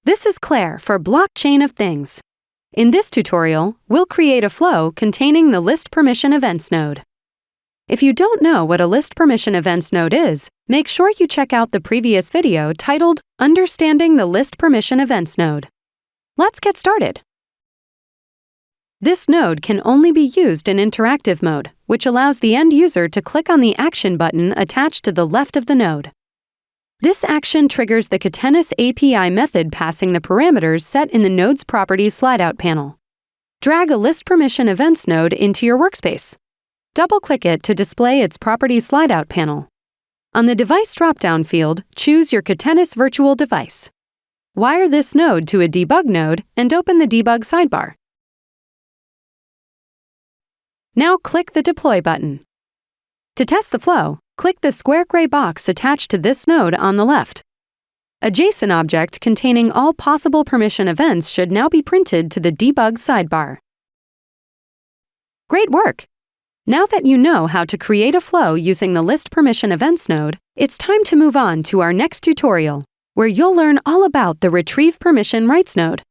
This is Claire for Blockchain of Things. In this tutorial, we'll create a flow containing the List Permission Events node. If you don't know what a List Permission Events node is, make sure you check out the previous video titled Understanding the List Permission Events node. Let's get started. This node can only be used in interactive mode, which allows the end user to click on the action button attached to the left of the node. This action triggers the Catenis API method passing the parameters set in the node's properties slideout panel. Drag a List Permission Events node into your workspace. Double-click it to display its properties slideout panel. On the Device drop-down field, choose your Catenis virtual device. Wire this node to a debug node and open the debug sidebar. Now click the Deploy button. To test the flow, click the square gray box attached to this node on the left. A JSON object containing all possible permission events should now be printed to the debug sidebar. Great work! Now that you know how to create a flow using the List Permission Events node, it's time to move on to our next tutorial, where you'll learn all about the Retrieve Permission Rights node.